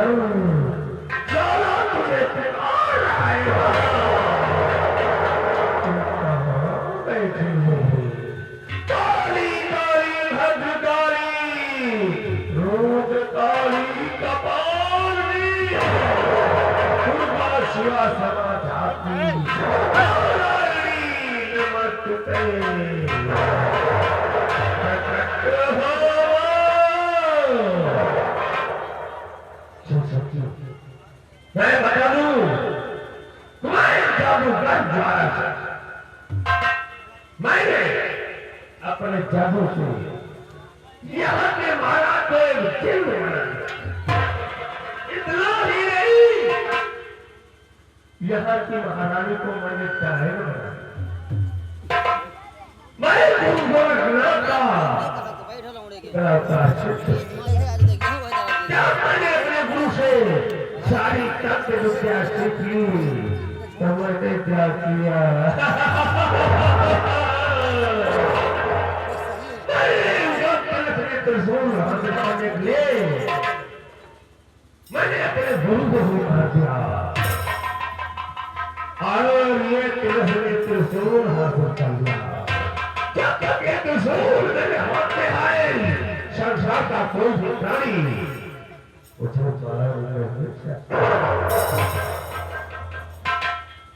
चलो तुझे और आएगा बैठी हो काली काली भद्रकाली रोज काली कपाली दुर्गा शिवा समा जाती नमस्ते मैं बता दूं तुम्हारे जादूगर द्वारा से मैंने अपने जादू से यहाँ के महाराज को एक चिन्ह बना दिया। इतना ही नहीं यहाँ की महारानी को मैंने चाहे बना दिया। मैं तुमको रखना था क्या मैंने अपने गुरु से सारी तत्व विद्या सीख ली तो मैंने क्या किया त्रिशूल हासिल करने के लिए मैंने अपने गुरु को भी मार दिया और ये त्रिशूल हासिल कर लिया। जब तक ये त्रिशूल मेरे हाथ में आए संसार का कोई भी प्राणी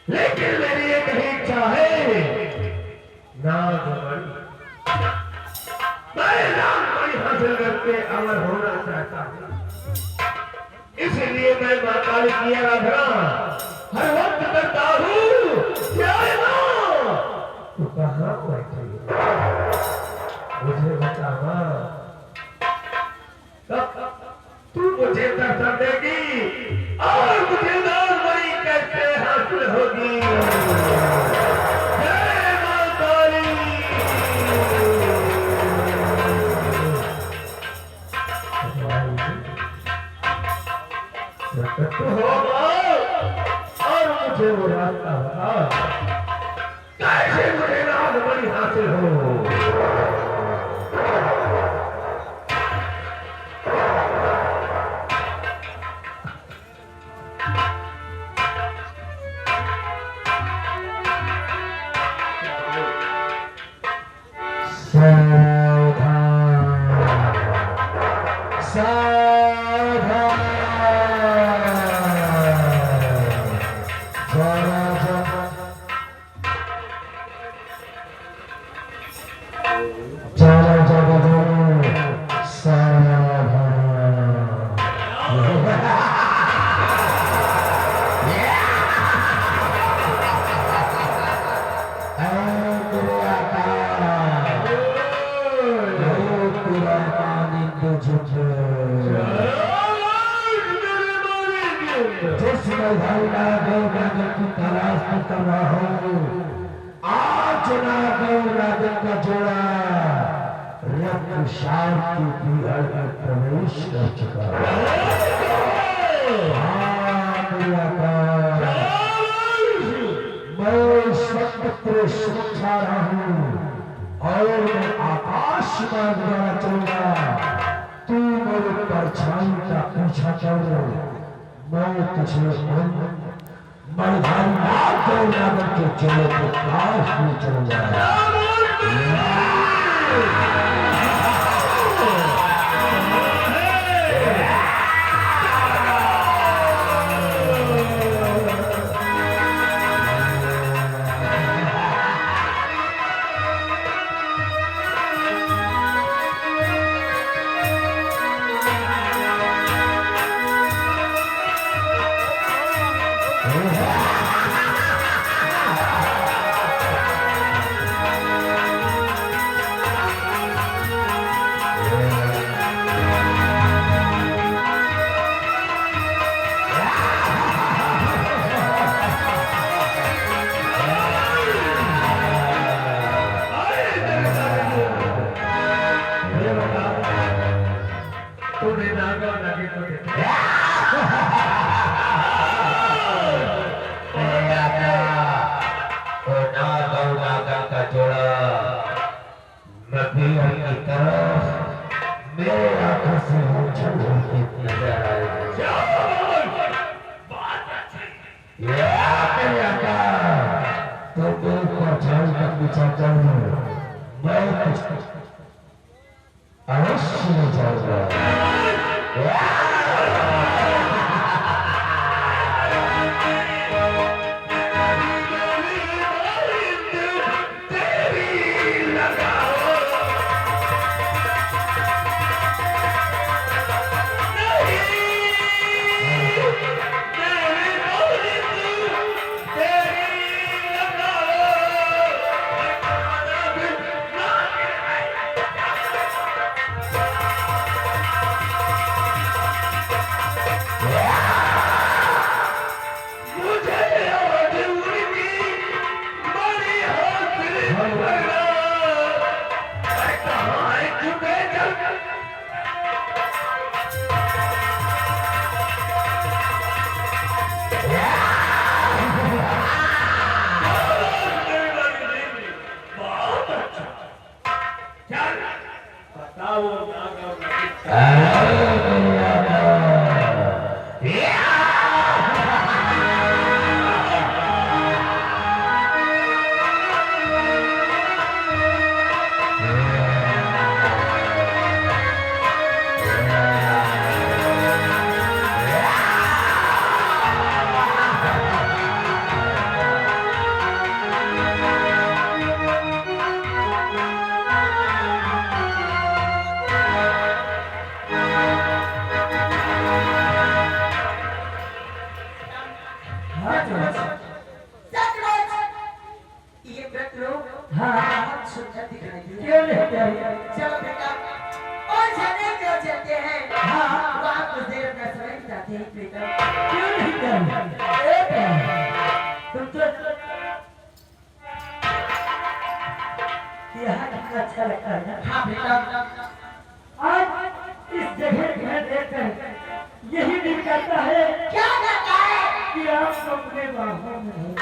लेकिन मेरी एक ही इच्छा है नागमणि। मैं नागमणि हासिल करके अमर होना चाहता हूँ। इसलिए मैं मां काली की आराधना हर वक्त करता हूँ। क्या है ना तू कहाँ बैठी मुझे बतावा तू मुझे दर्शन देगी और मुझे नागमणि कैसे हासिल होगी। जय मां काली। और मुझे वो रास्ता बता कैसे मुझे नागमणि हासिल हो। आज नागराजन का जोड़ा शांति की हर में प्रवेश कर चुका है। मैं स्वतंत्र सुरक्षा रहा हूँ और मैं आकाश मार्ग द्वारा चलूंगा। तू मेरे परछाई का पीछा कर मैं तुझे मणिधारी नाग नागर के चले के पास में चलूंगा। बचाकर मैं कुछ अवश्य ले जाऊंगा। अच्छा लगता है। हाँ बेटा, आज इस जगह में देखकर यही दिल करता है। क्या करता है? कि आप अपने बाहों में हो।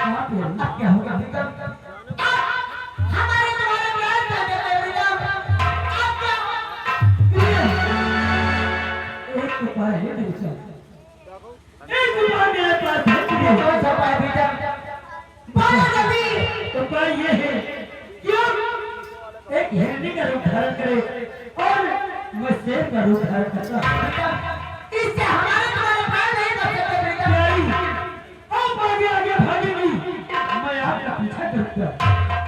हाँ प्रियम, अब क्या होगा प्रीतम? हमारे तुम्हारे प्यार का जब प्रीतम आप क्या प्रियम, एक उपाय है मेरे साथ, एक उपाय मेरे पास है प्रियम। कौन सा उपाय प्रीतम? बोलो जल्दी। उपाय ये है कि हम एक हिरनी का रूप धारण करें और मैं शेर का रूप धारण करता हूँ। इससे हमारे तुम्हारे प्यार नहीं बच सकते प्रीतम। प्यारी, आप आगे आगे भागे नहीं, मैं आपका पीछा करूंगा।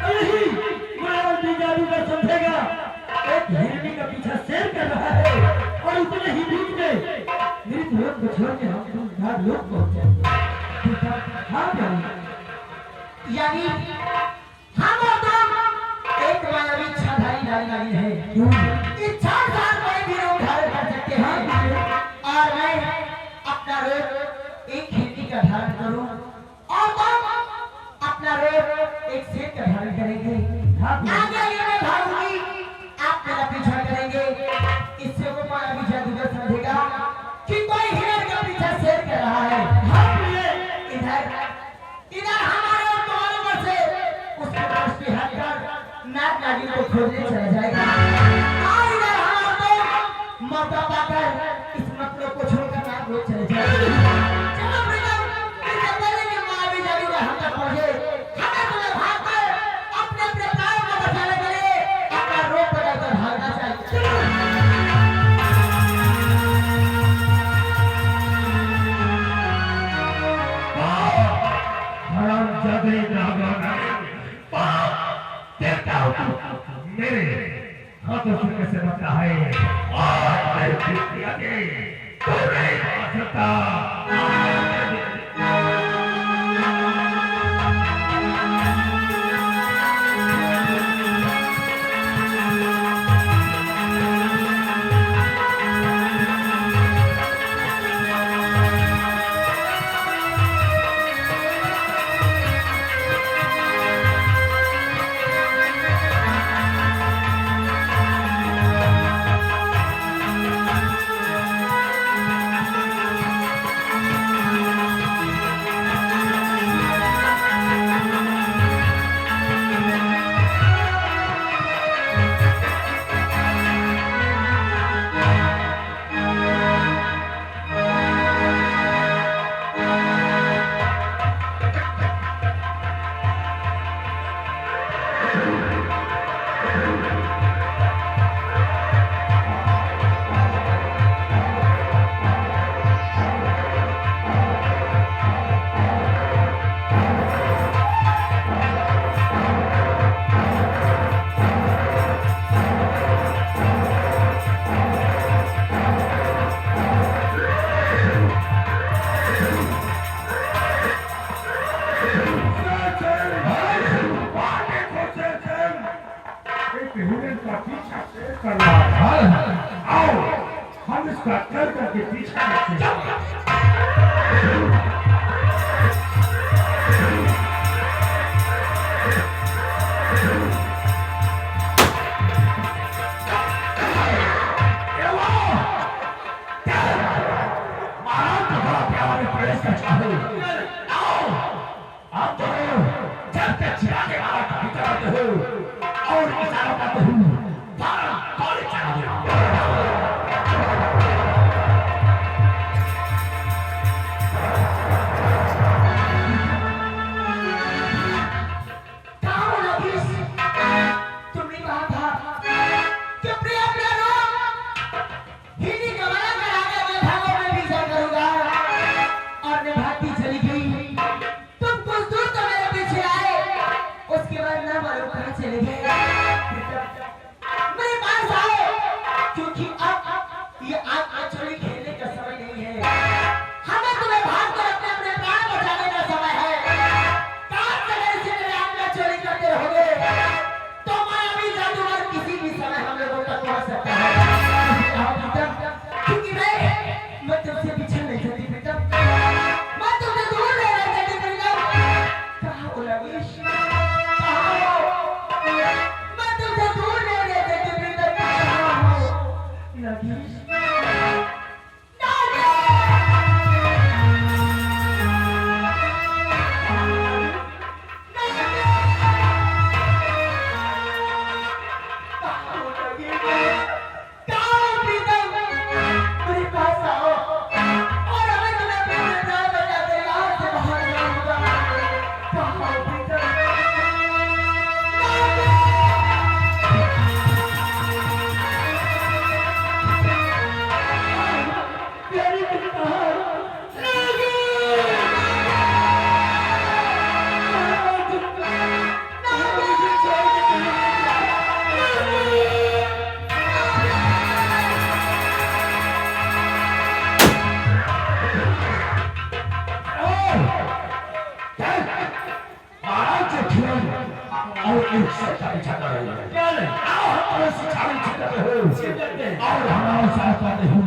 यही मैं और जादूगर समझेगा एक हिरनी का पीछा शेर कर रहा है और उतने ही बीच में मृत लोक को छोड़ के हम तुम नाग लोक पहुंच जाएंगे। हाँ प्यारी, यानी हम और तुम एक मायावी इच्छाधारी नारी है। इच्छा साथ कोई भी रूप धारण कर सकते हैं और मैं अपना रूप एक हिरनी का धारण करूं और तुम अपना रूप एक शेर का धारण करेंगे। आगे आगे मैं भागूंगी, आप मेरा पीछा करेंगे। इससे वो मायावी जादूगर समझेगा कि कोई हिरण का पीछा शेर कर रहा है। इधर इधर हमारे और तुम्हारे पर से उसके पास भी हटकर नाग नागिन को खोजने चला जाएगा और इधर हमारा तो मौका पाकर इस मतलब को छोड़कर नाग लोग चले जाएंगे। चलो प्रीतम, इससे पहले कि मायावी जादूगर हम तक पहुंचे, हमें तुम्हें भागकर अपने अपने प्राणों को बचाने के लिए अपना रूप बदलकर भागना चाहिए। हरामजादे नागानाग, देखता हूँ मेरे हाथों से कैसे बचा है। आज मैं जीत आगे तो नहीं पा सकता। आओ हम इसका कर करके पीछा करते हैं। और इशारा करते हूँ कॉलेज चला गया। तुमने कहा था कि प्रिय अपना रूप हिंदी गवाना कर आगे मैं भागों में भी जा करूंगा और मैं भागती चली गई। तुम कुछ दूर तक और एक सच का पीछा कर रही है। क्या नहीं आओ हम तुम्हें सिखाने छिड़ते हैं सिखाते हैं। और हमारे साथ आते हैं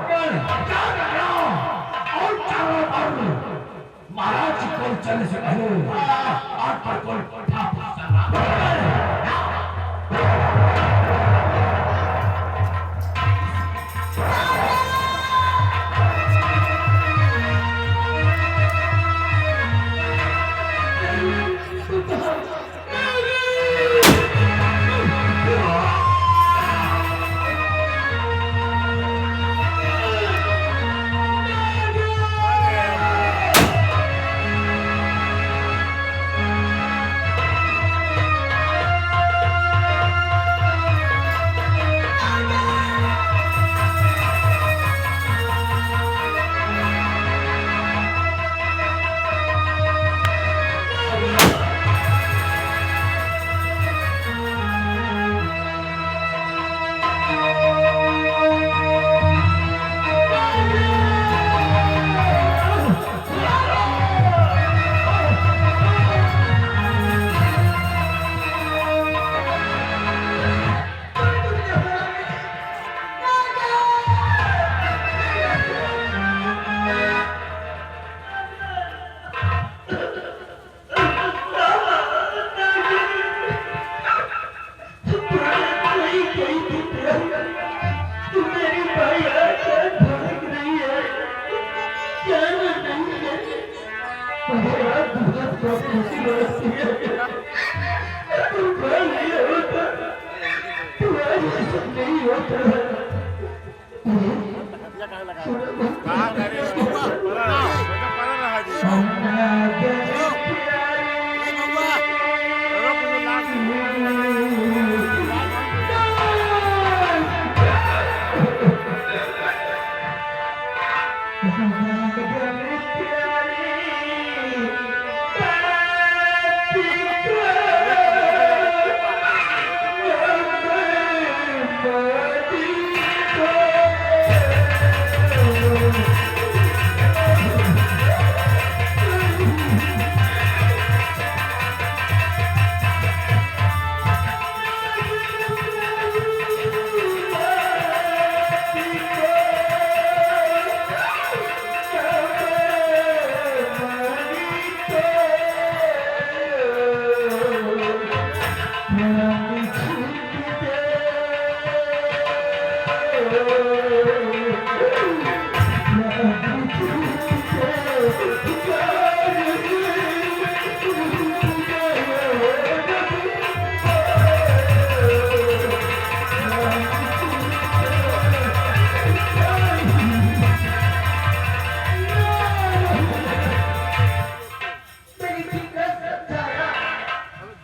क्या नहीं क्या कर रहे हो और चारों पर महाराज जी को चलने से पहले आग पर कोई ठाप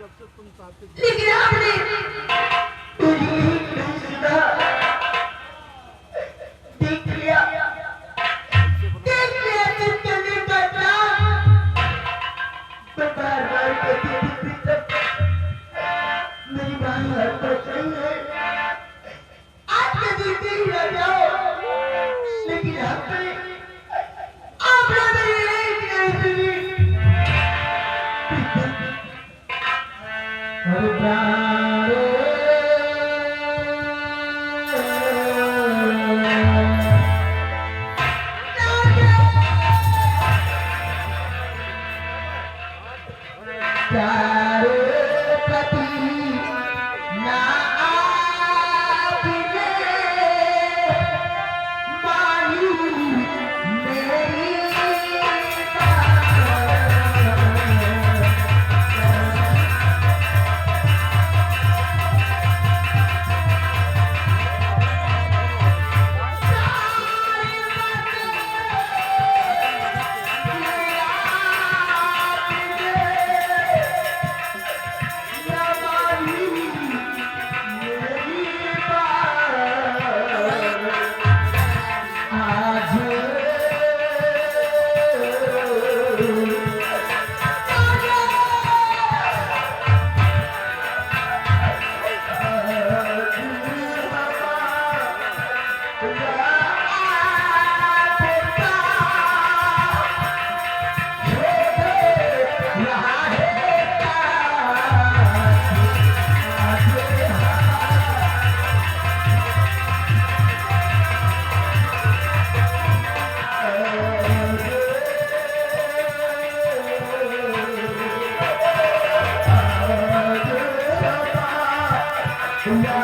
लेकिन आपने देख लिया तुम कहने का मैं बार बार कहती थी मेरी बात हर पर सही है आप कभी नहीं रह जाओ लेकिन आपने मेरी एक नहीं सुनी अरे प्यारे तेरी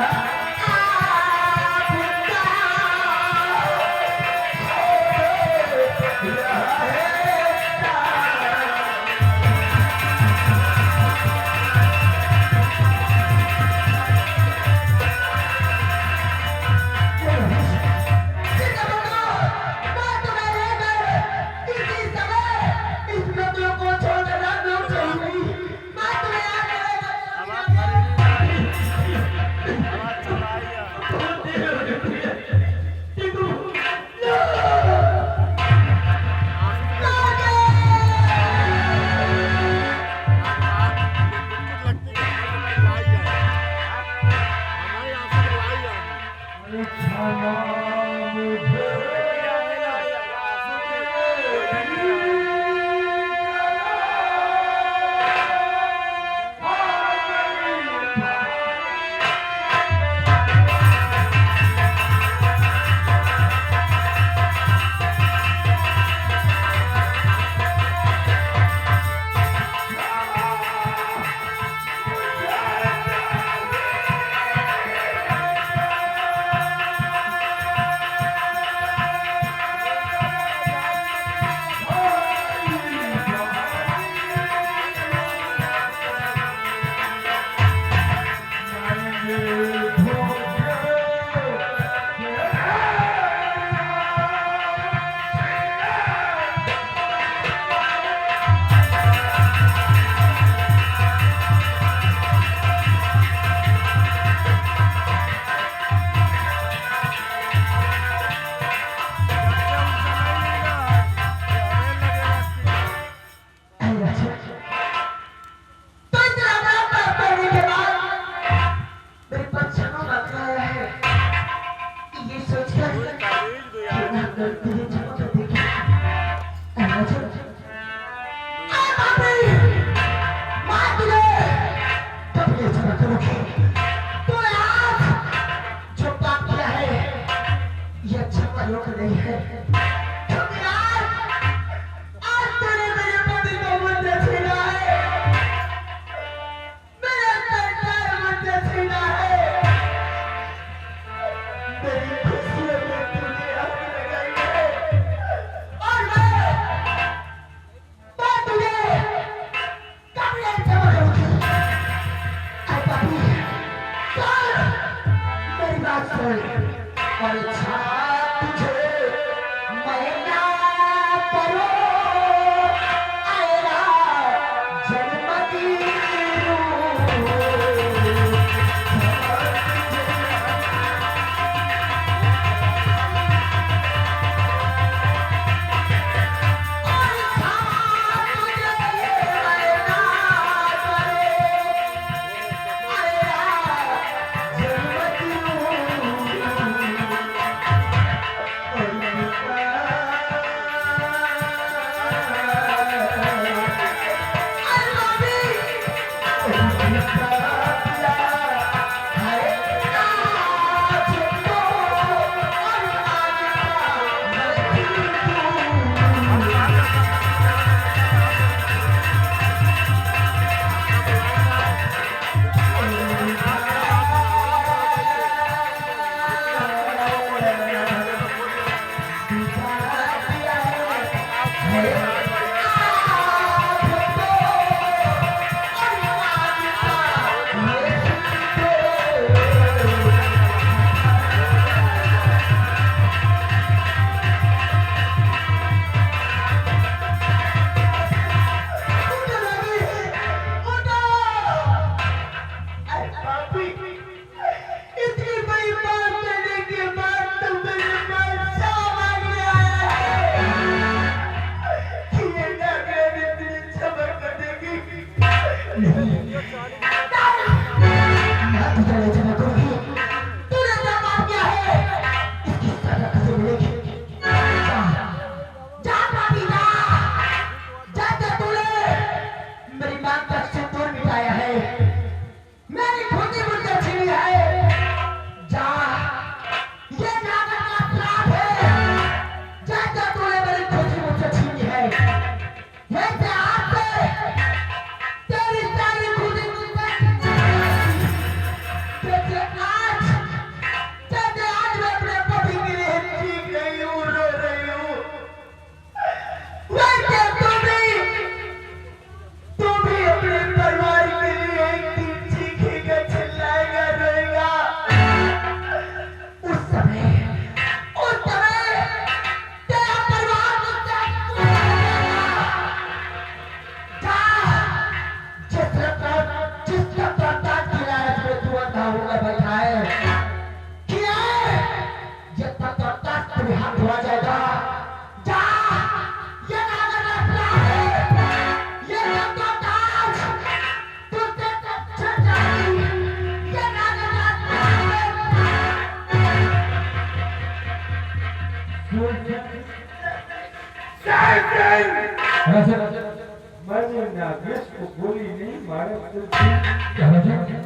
नागेश को गोली नहीं मारा तो क्या बात है?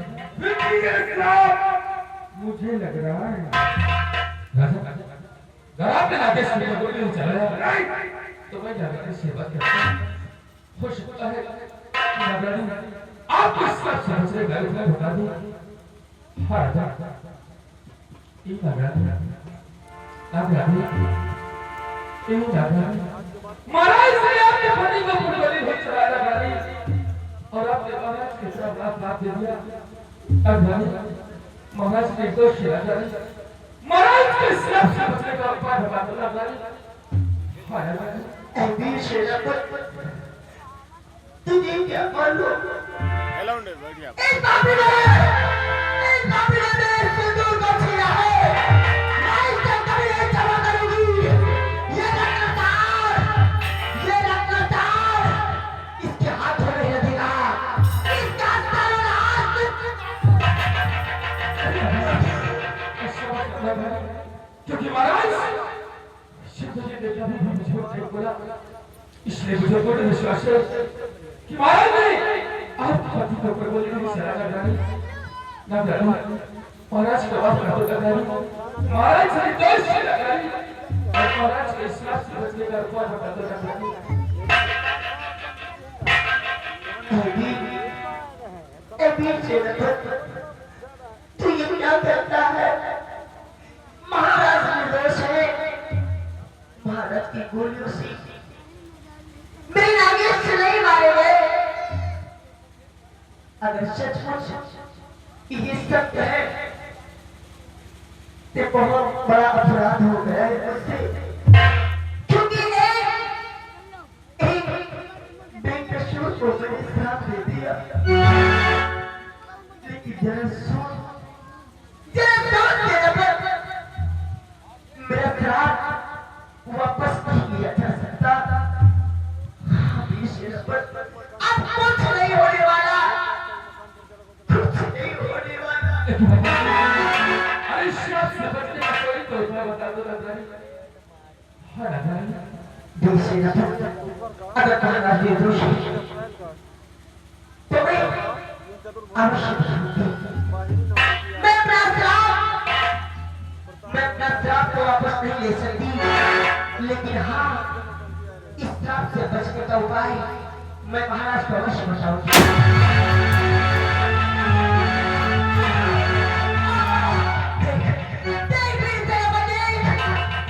मुझे लग रहा है राजा अगर आपने नागेश को गोली नहीं चलाया तो मैं जाकर सेवा करता हूं। हो सकता है नागरानी आप इस सब से मुझे घर में बता दो। हाँ राजा ये नागरानी महाराज से आपने पति को गोली नहीं चलाया नागरानी और आपने महाराज के साथ बात दे दिया। अब महाराज ने दोष लगा महाराज के सिर से बचने का उपाय बता दो नागरानी। हाँ नागरानी वीर सेनापति तुझे क्या मालूम इस काफिले में सुदूर का छिया है मैं इससे कभी नहीं क्षमा करूंगी। ये रत्नतार इसके हाथों में लगेगा इसका सर्वनाश। क्योंकि महाराज शिवजी ने कभी भी मुझे नहीं बोला इसलिए मुझे पूर्ण विश्वास है कि महाराज ने आप पति को गोली नहीं चलाया नागरानी महाराज को आप कर दो नागरानी महाराज से दोष है नागरानी और महाराज के हिसाब से बचने का उपाय बता दो नागरानी। वीर सेनापति तू ये क्या करता है? महाराज निर्दोष है। महाराज की गोलियों से मेरे नागेश से नहीं मारे गए। अगर सचमुच ये सत्य है तो बहुत बड़ा अपराध हो गया है मुझसे, क्योंकि एक बेकसूर को मैंने साथ दे दिया। लेकिन जरा सोच देना पर मेरा खराब वापस नहीं लिया जा सकता। अब कुछ नहीं होने वाला, कुछ नहीं होने वाला। अरे शिव से बचने का कोई तो उपाय बता दो नागरानी। हाँ नागरानी अगर तुम्हारा ये दोष है तो मैं अवश्य मैं अपना श्राप को वापस नहीं ले सकती, लेकिन हाँ इस श्राप से बचने का उपाय मैं महाराज को अवश्य बताऊंगी।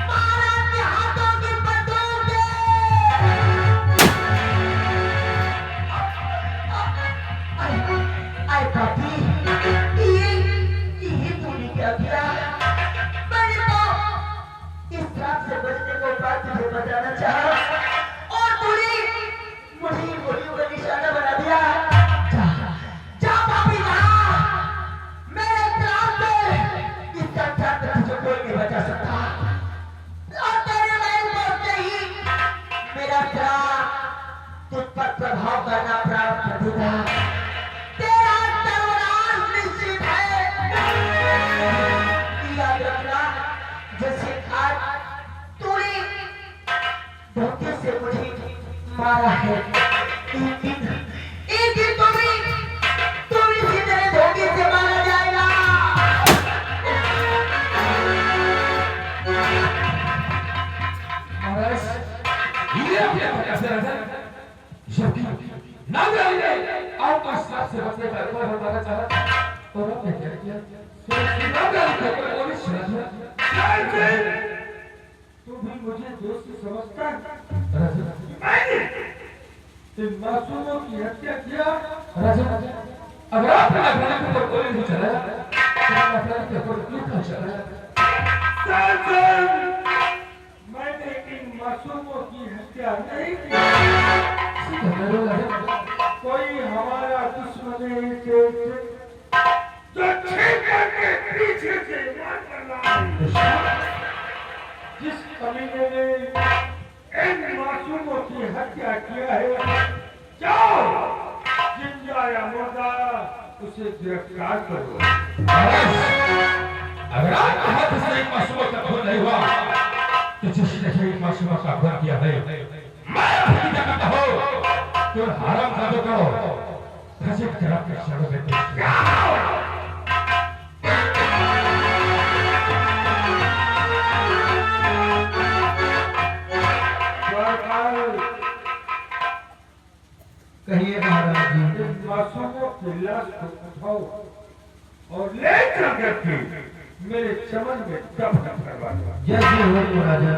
महाराज के हाथों की बंदूक दे। आए पापी ये तूने क्या किया? मैंने तो इस श्राप से बचने को उपाय तुझे बताना चाहा और तूने मुझे गोलियों का निशाना बना दिया। जा पापी जा, मेरे श्राप से इसका श्राप तुझे कोई नहीं बचा सकता और तेरे महल पहुंचते ही मेरा श्राप तुझ पर प्रभाव करना प्राप्त कर देगा। तेरा सर्वनाश निश्चित है। याद रखना, जैसे आज तूने धोखे से मुझे मारा है, एक दिन तुम इसी तरह धोखे से मारा जाएगा। महाराज ये क्या कैसे राजा जबकि नागरानी ने आपका श्राप से बचने का उपाय बताना चाहा और आपने क्या किया? नागरानी को गोली चला दिया। तू भी मुझे दोषी समझता है? राजा इन मासूमों की हत्या किया। राजा अगर आपने नागरानी को गोली नहीं चलाया तो नागरानी के ऊपर क्यों नहीं चलाया? मैंने इन मासूमों की हत्या नहीं की। कोई हमारा दुश्मन है जो छीन करके पीछे से मार रहा है। जिस कमीने ने इन मासूमों की हत्या किया है, जाओ जिंदा या मुर्दा उसे गिरफ्तार करो। अगर आपके हाथ से एक मासूम का खून नहीं हुआ तो जिसने एक मासूम का खून किया है मैं आपकी जगह हो तो हराम जादू को फंसे खराब के शब्द देते कहिए महाराज जी। मासूमों की लाश को उठाओ और ले जाकर मेरे चमन में दफन करवा दो। जैसे हो राजा।